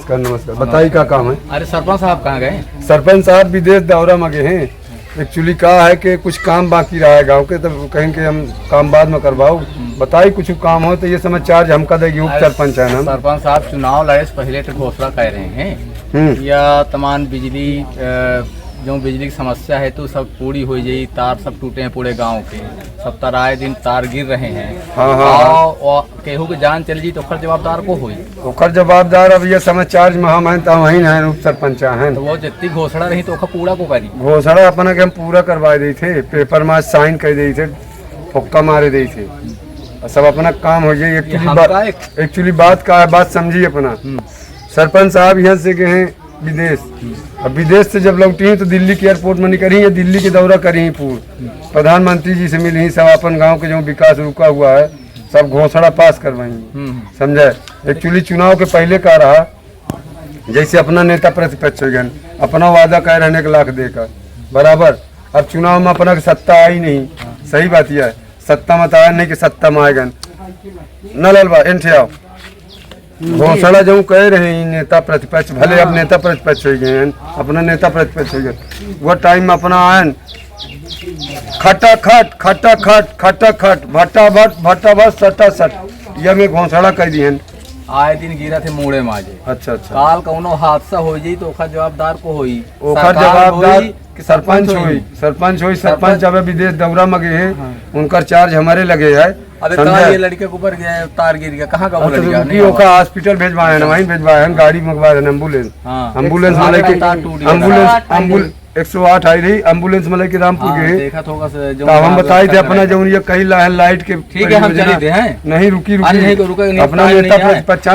नमस्कार नमस्कार। बताइए क्या काम है? अरे सरपंच साहब कहाँ गए? सरपंच साहब विदेश दौरा में गए हैं। एक्चुअली कहा है कि कुछ काम बाकी रहा है गांव के, तब कहेंगे हम काम बाद में करवाओ। बताइए कुछ काम हो तो ये समय चार्ज हमका देगी। उप सरपंच है ना सरपंच साहब, चुनाव लड़े से पहले तो घोषणा कर रहे हैं या तमाम बिजली जो बिजली की समस्या है तो सब पूरी हो जाए। तार सब टूटे हैं पूरे गांव के, सब तार आए दिन तार गिर रहे हैं। हाँ। केहू की जान चल जी तो ओकर जवाबदार को हुई? ओकर जवाबदार अब ये समय चार्ज में हम हैं तो वही है उप सरपंच हैं। तो वो जितनी घोषणा रही तो ओकर पूरा को करी। घोषणा अपना के हम पूरा करवा दी थे, पेपर में साइन कर दी थे, फुक्का मारे दी थे, सब अपना काम हो जाए। एक्चुअली बात का है, बात समझिए अपना। सरपंच साहब यहाँ से गए हैं विदेश। अब विदेश से जब लौटी हैं तो दिल्ली के एयरपोर्ट में निकली है, दिल्ली के दौरा करी पूर्ण प्रधानमंत्री जी से मिली, सब अपन गांव के जो विकास रुका हुआ है सब घोषणा पास करवाई, समझे। एक्चुअली चुनाव के पहले का रहा जैसे अपना नेता प्रतिपक्ष हो गए, अपना वादा कह रहे 1 लाख देकर बराबर। अब चुनाव में अपना सत्ता आई नहीं, सही बात यह है, सत्ता में आया नहीं कि सत्ता में आएगा न ललबा एंठे आओ। घोषणा जो कह रहे हैं नेता प्रतिपक्ष, भले अब नेता प्रतिपक्ष हो गए हैं, अपना नेता प्रतिपक्ष हो गए, वो टाइम में अपना आयन खटाखट खटाखट खटाखट भट्टाभट भट्टाभट सटा सट ये में घोषणा कर दी है। आए दिन गिरा थे मुड़े माजे। अच्छा काल कौनो हादसा हो जाई तो ओखर जवाबदार को होई? ओखर जवाबदार सरपंच हुई। सरपंच अब विदेश दौरा में गए हैं, उनका चार्ज हमारे लगे है। अबे कहाँ ये लड़के के ऊपर गया, तार गिर गया, कहाँ का वो लड़का? नहीं ओका हॉस्पिटल भेजवाए हैं, वहीं भेजवाए हैं, गाड़ी मंगवाए हैं, एम्बुलेंस एम्बुलेंस में लेके एम्बुलेंस 108 आई रही, एम्बुलेंस में लेके रामपुर गए। देखा होगा तो हम बताए थे अपना जो ये कहीं लाइट के ठीक है हम चले थे हैं नहीं रुकी अपना नेता प्रतिपक्ष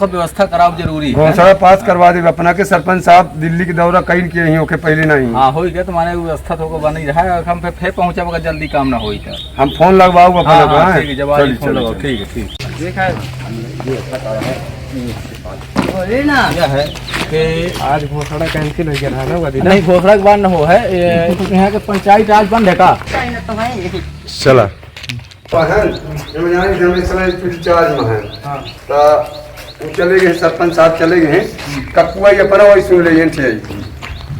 व्यवस्था कराओ जरूरी घोषणा पास करवा दे अपना के। सरपंच साहब दिल्ली के दौरा कहीं किए नहीं होके पहले नहीं। हाँ हो गया तो माने व्यवस्था तो बन ही रहा है, हम फिर पहुंचा जल्दी काम ना होई तो हम फोन लगवाओ अपना। ठीक है देखा ना क्या है कि आज घोषणा कैंसिल हो गया ना? नहीं घोषणा के बाद न हो है, यहाँ के पंचायत आज बंद है का? चला चले गए सरपंच साहब चले गए हैं, ककुआ अपना वही सुन ले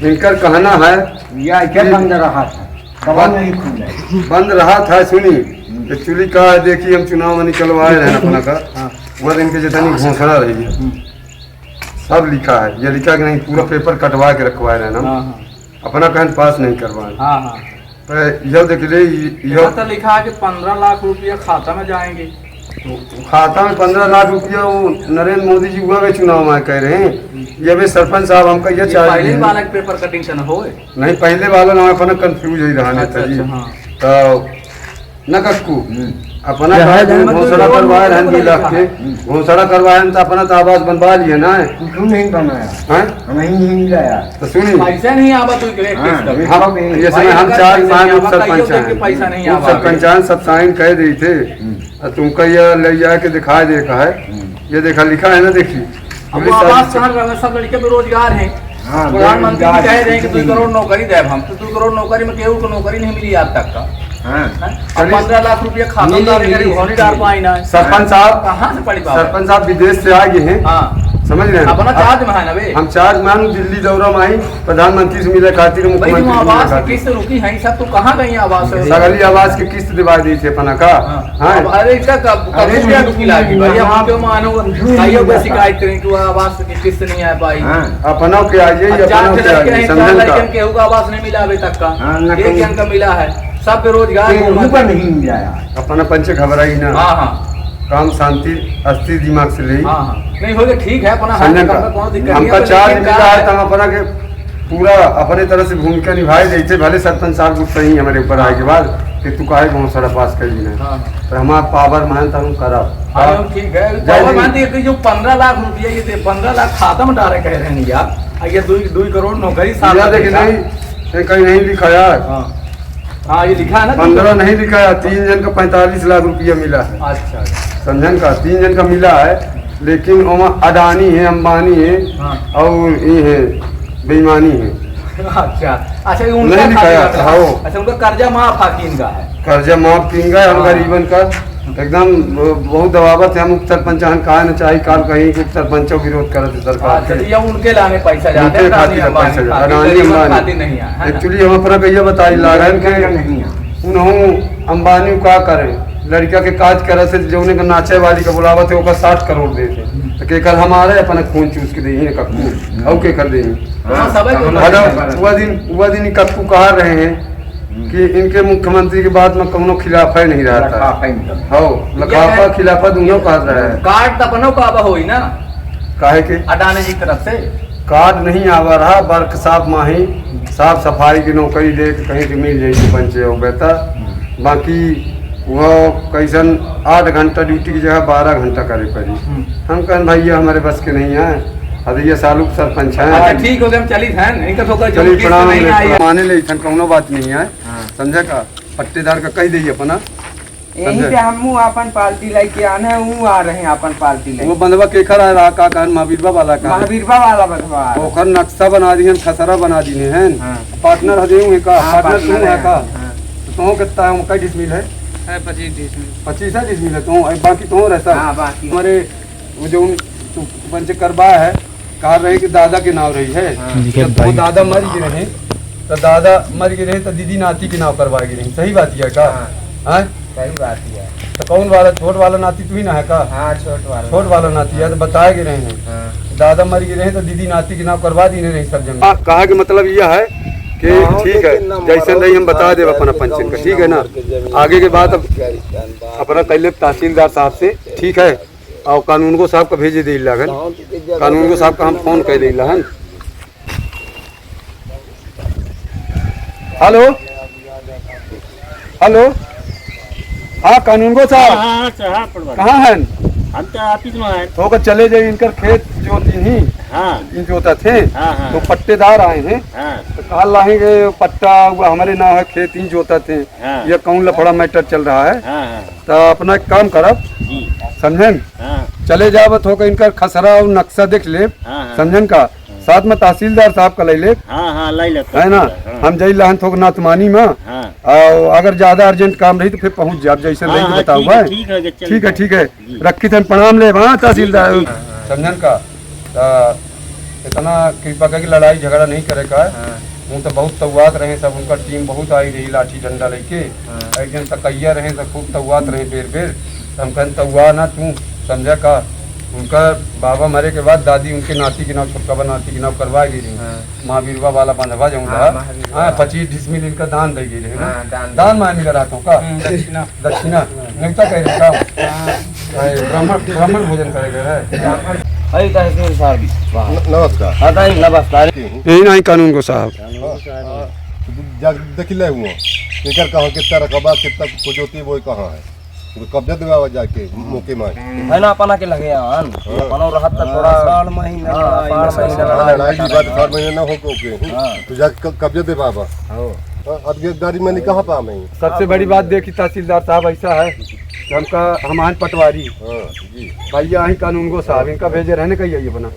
इनकर कहना है या क्या बंद रहा था? बंद रहा था सुनी। एक्चुअली का देखिए हम चुनाव में निकलवाए रहे अपना का, वह इनके जितनी घोषणा रही है सब लिखा है, ये लिखा कि नहीं पूरा पेपर कटवा के रखवाए रहे ना, अपना कहन पास नहीं करवाए। यह देख ले यह तो लिखा है कि 15 लाख रुपया खाता में जाएंगे। खाता में 15 लाख रुपया वो नरेंद्र मोदी जी हुआ के चुनाव में कह रहे हैं। ये भी सरपंच साहब हमका ये चाहिए वाला पेपर कटिंग से न हो नहीं, पहले वाला ना अपना कंफ्यूज ही रहा नेता जी तो न कक्कू अपना घोषणा करवाए हैं 2 लाख के घोषणा करवाए तो अपना तो आवास बनवा लिए ना। क्यों नहीं बनाया? नहीं गया तो सुनिए पैसा नहीं आवा तो ये समय हम 4 सरपंच सब साइन कह दी थे, तुमका ये ले जाए के दिखा दे का है, ये देखा लिखा है ना देखिए। सब लड़के बेरोजगार है, प्रधानमंत्री कह रहे हैं कि 2 करोड़ नौकरी दे, हम तो 2 करोड़ नौकरी में केहू को नौकरी नहीं मिली आज तक का। 15 लाख रुपया खाता सरपंच साहब कहाँ से पड़ी? सरपंच साहब विदेश से आ गए हैं, समझ रहे हैं अपना चार्ज में है ना बे? हम चार्ज में दिल्ली दौरा में आई, प्रधानमंत्री से मिले खातिर आवास की किस्त रुकी है सब, तो कहाँ गई आवास? सगली आवास की किस्त दिवा दी थी अपना का। अरे इसका कब रुकी लागी भैया, हम क्यों मानो भाइयों को शिकायत करें कि आवास की किस्त नहीं आ पाई? अपना के आइए केहू का आवास नहीं मिला अभी तक का, एक जन का मिला है, सब बेरोजगार नहीं मिला अपना पंच घबराई ना। काम शांति अस्थिर दिमाग से ले नहीं हो गया ठीक है अपना हमका चार्ज मिला है तो हम अपना के पूरा अपने तरह से भूमिका निभाए देते। भले सरपंच साहब गुस्सा ही हमारे ऊपर आए के बाद कि तू काहे घोषणा पास कर लेना, तो हमारा पावर मान था हम करा ठीक है। जो 15 लाख रुपया ये 15 लाख खाता में डाले कह रहे हैं यार, ये 2 करोड़ नौकरी कहीं नहीं लिखा यार। हाँ ये लिखा है ना 15 नहीं लिखा है, 3 जन का 45 लाख रुपया मिला है। अच्छा समझन का 3 जन का मिला है, लेकिन अडानी है, अंबानी है और ये है बेईमानी है। अच्छा नहीं लिखा है। अच्छा उनका कर्जा माफ इनका है, कर्जा माफ किंगा हम गरीबन का एकदम बहुत दबावत है। हम उप सरपंच कहा न चाहे काल कहीं उप सरपंचों विरोध करते सरकार के। ये उनके लाने पैसा जाते हैं, अडानी अंबानी नहीं है। एक्चुअली हम अपना कहिए बताई ला रहे हैं कि नहीं है उन्होंने अंबानी का करे लड़का के काज करे से जो उन्हें नाचे वाली का बुलावा थे वो 60 करोड़ दे थे तो के कर हमारे अपना खून चूस के देही कक्कू और के कर देही वह दिन कक्कू कहा रहे हैं कि इनके मुख्यमंत्री के बाद में कौनो खिलाफा नहीं रहता हो लखाफा खिलाफा दोनों कह रहा है। कार्ड तपनो का हो ना काहे के अडानी जी की तरफ से कार्ड नहीं आवा रहा वर्क साफ माही साफ सफाई की नौकरी ले कहीं से मिल जाएगी पंचे हो बेहतर। बाकी वो कैसन 8 घंटा ड्यूटी की जगह 12 घंटा करे पड़ी। हम कहन भैया हमारे बस के नहीं है अरे सालू सरपंच है ठीक हो गया चली चलिए प्रणाम माने ले कौनो बात नहीं है समझे का पट्टेदार का कह दी अपना यहीं पे हम अपन पार्टी लेके आने हूँ आ रहे हैं अपन पार्टी लेके। वो बंदवा केखर आ रहा का कहन महावीरवा वाला का महावीरवा वाला बंदवा ओखर नक्शा बना दिए खसरा बना दिए हैं पार्टनर हदे है का पार्टनर तुम है का तो कितना है कई डिसमिल है 25 डिसमिल है तो बाकी तो रहता हमारे वो जो पंच करवा है कहा रहे कि दादा के नाम रही है तो दादा मर गए रहे तो दादा मर गए रहे तो दीदी नाती के नाम करवा गई रही। सही बात है का सही बात है। तो कौन वाला छोट वाला नाती तू ही ना है का छोट वाला नाती है तो बताए गए रहे हैं दादा मर गए रहे तो दीदी नाती के नाम करवा दी नहीं सब जगह। कहा कि मतलब यह है कि ठीक है जैसे नहीं हम बता दे अपना पंचायत का ठीक है ना आगे के बाद अपना पहले तहसीलदार साहब से ठीक है और कानून को साहब का भेजे दे लगन कानून को साहब का हम फोन कर दे लगन। हेलो हेलो हाँ कानून को साहब कहाँ है हम तो ऑफिस में है तो चले जाइए इनकर खेत जो ही इन जोता थे तो पट्टेदार आए हैं तो कहा लाएंगे पट्टा हमारे नाम है खेत इन जोता थे ये कौन लफड़ा मैटर चल रहा है तो अपना एक काम करब समझन चले जाब तो इनका खसरा और नक्शा देख ले समझन का साथ में तहसीलदार साहब का ले ले है ना हम जई लहन थोक नातमानी में और अगर ज्यादा अर्जेंट काम रही तो फिर पहुंच जाब जैसे नहीं तो बताओ भाई ठीक है रखी थे प्रणाम ले वहाँ तहसीलदार समझन का इतना कृपा करके लड़ाई झगड़ा नहीं करे का वो तो बहुत तवात रहे सब उनका टीम बहुत आई रही लाठी डंडा लेके एक दिन तकैया रहे तो खूब तवात रहे बेर बेर हम कहन तवा ना तू समझा का उनका बाबा मरे के बाद दादी उनके नाती के नाम छोटका नाती के नाम करवा गई रही महावीरवा वाला बंधवा जाऊंगा 25 डिसमिल इनका दान दे गई रही दान मान मिला रहा का दक्षिणा निकता कह रहे का ब्राह्मण भोजन करेगा नमस्कार यही नहीं कानून को साहब देख ले हुआ एकर कहाँ कितना रकबा कितना खोजोती वो कहाँ है कब्जा दिलावा जाके मौके में है ना अपना के लगे आन अपना रहत त थोड़ा साल महीना लड़ाई की बात 4 महीने ना हो के तो जाके कब्जा दे बाबा अब ये गाड़ी में कहाँ पा मैं सबसे बड़ी बात देखी तहसीलदार साहब ऐसा है कि हमका हमान पटवारी भैया ही कानून को साहब इनका भेजे रहने कहिए अपना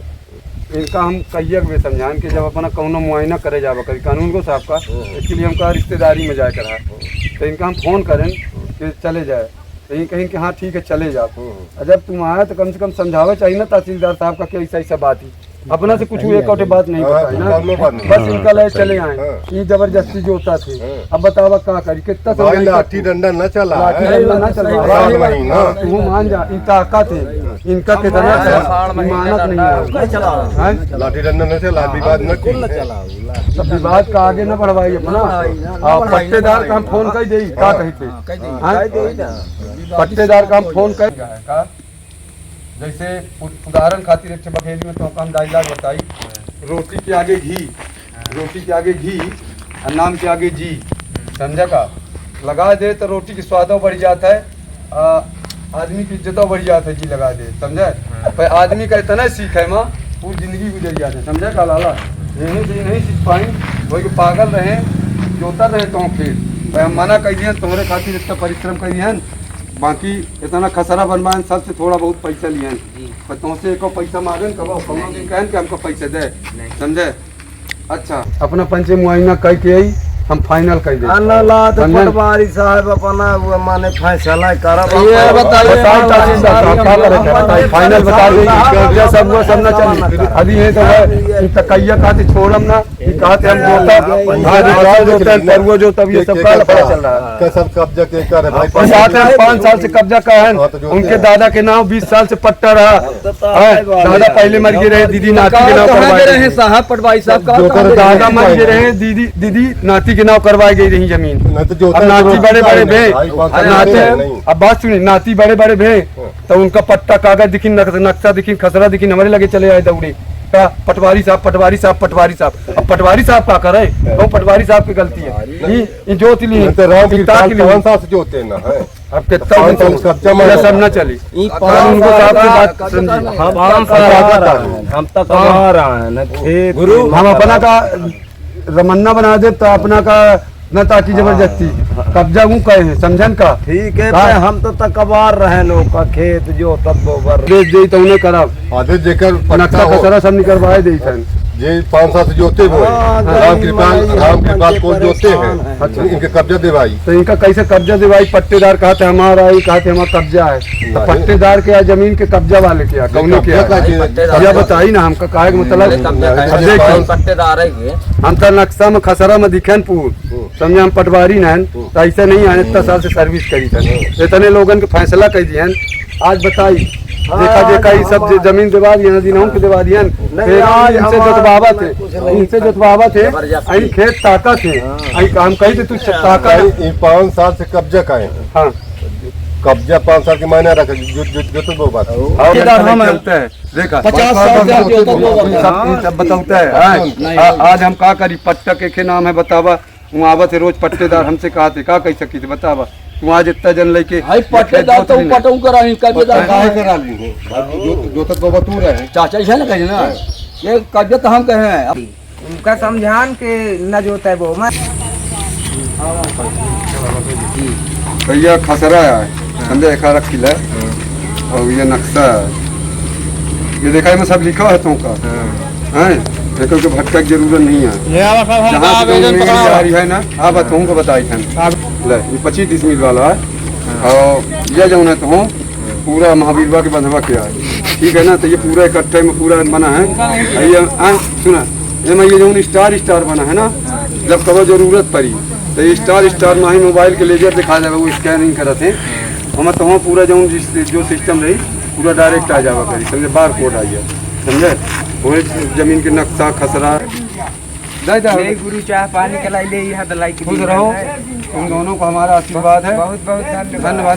इनका हम कहिए वे समझान के जब अपना कौनो मुआयना करे जावा करी कानून को साहब का इसके लिए हमका रिश्तेदारी में जाए करा तो इनका हम फोन करें कि चले जाए कहीं कहीं कि हाँ ठीक है चले जाओ। जब तुम आए तो कम से कम समझावे चाहिए ना तहसीलदार साहब का कि ऐसा ऐसा बात ही अपना से कुछ एक बात नहीं बताई ना बस इनका ले चले आए ये जबरदस्ती जो होता थे। अब बतावा क्या करी कितना लाठी डंडा न चला तू मान जा इनका हका थे इनका कितना मानत नहीं है लाठी डंडा न चला विवाद न चला सब विवाद का आगे न बढ़वाई अपना और पट्टेदार का हम फोन कर दी क्या कहते पट्टेदार का हम फोन कर जैसे उदाहरण खातिर एक बखेली में तो हम डायलॉग बताई रोटी के आगे घी और नाम के आगे जी समझा का लगा दे तो रोटी की स्वादों बढ़ जाता है आदमी की इज्जतों बढ़ जाता है जी लगा दे समझा पर आदमी का इतना सीख है माँ पूरी जिंदगी गुजर जाते समझा का लाला नहीं सीख पाई वही पागल रहे जोता रहे तो फिर हम मना कर दिए तुम्हारे खातिर इतना परिश्रम कर दिए बाकी इतना खसरा बनवाए सबसे थोड़ा बहुत पैसा लिए पर तुमसे एक पैसा मांगे कब कहन के हमको पैसा दे समझे। अच्छा अपना पंचे मुआयना कह के आई हम फाइनल कर देंगे। अनला तो समझे? पटवारी साहब अपना वो माने फैसला करब। ये बताइए फाइनल बता देंगे सब वो सब ना चले अभी ये तो है तकैया कहते छोड़म ना कहते हम जो तब ये सब पता चल रहा है। क्या सब कब्जा के कर है भाई? 5 साल से कब्जा का है उनके दादा के नाम 20 साल से पट्टा रहा है। दादा पहले मर गए रहे, दीदी नाती के नाम करवाए रहे साहब पटवारी साहब दादा मर गए रहे, दीदी नाती के नाम करवाई गई रही जमीन। नहीं तो जो अब नाती बड़े बड़े भे नाते नहीं। अब बात सुनी नाती बड़े बड़े भे तो उनका पट्टा कागज दिखी नक्शा दिखी खसरा दिखी हमारे लगे चले आए दौड़े का पटवारी साहब अब पटवारी साहब का करे तो पटवारी साहब की गलती है। ये जोत ली तो राम की पिता के लिए कौन सा से जोते ना है? अब कितना कब्जा ये सब न चली उनको साहब की बात समझिए। हम तो कमा रहे हैं ना खेत। गुरु हम अपना का रमन्ना बना दे तो अपना का न ताकि जबरदस्ती कब्जा वो कहे हैं समझन का ठीक है भाई, हम तो तकबार रहे लोग का खेत जो तब गोबर बेच दे तो उन्हें करा आधे जेकर पट्टा नक्शा हो खसरा सब निकलवाए दे थे। ये 5 साल से जोते हुए राम कृपाल को जोते हैं। अच्छा इनके कब्जा दिवाई तो इनका कैसे कब्जा दिवाई? पट्टेदार कहते हमारा ही कहते हमारा कब्जा है तो पट्टेदार के जमीन के कब्जा वाले क्या कौन किया यह बताई ना हमका काहे का मतलब पट्टेदार है हम तो नक्शा में खसरा में दिखे पूर समझे हम पटवारी न तो ऐसे नहीं आने इतना साल से सर्विस करी थे इतने लोगन के फैसला कर दिए आज बताई देखा ये सब जमीन दिवा दिया दिनों के दिवा दिया इनसे जोतवावा थे आई खेत ताका थे आई काम कही थे तू ताका 5 साल से कब्जा का है। हाँ कब्जा 5 साल के मायने रखा जो तो वो बात हम चलते हैं देखा 50 साल सब बताता है। आज हम का करी पट्टा के नाम है बतावा वहाँ से रोज पट्टेदार हमसे कहा थे का कह सकी थे बतावा तू आज इतना जन लेके पट्टेदार तो पटऊ करा कब्जेदार काहे करा ली जो तक बाबा तू रहे चाचा जी है ना कहे ना ये कब्जा तो हम कहे हैं उनका समझान के न जोता है वो मैं भैया खसरा है समझे एक रखी है और ये नक्शा है ये देखा है मैं सब लिखा है तुमका है देखो कि भटका की जरूरत नहीं है जहाँ से है ना हाँ बात तुमको बताई थे ले ये 25 डिसमिल वाला है और ये जो है तो पूरा महावीरवा के बंधवा किया है ठीक है ना। तो ये पूरा इकट्ठे में पूरा बना है ये सुना ये में ये जो स्टार बना है ना जब कभी जरूरत पड़ी तो ये स्टार ना ही मोबाइल के लेजर दिखा जाए वो स्कैनिंग करते हैं हम तो पूरा जो सिस्टम रही पूरा डायरेक्ट आ जावा करी समझे बार कोड आ गया समझे वही जमीन के नक्शा खसरा गुरु चाह पानी कलाई ले यहाँ दलाई खुश रहो तुम दोनों को हमारा आशीर्वाद है बहुत बहुत धन्यवाद। धन्यवाद।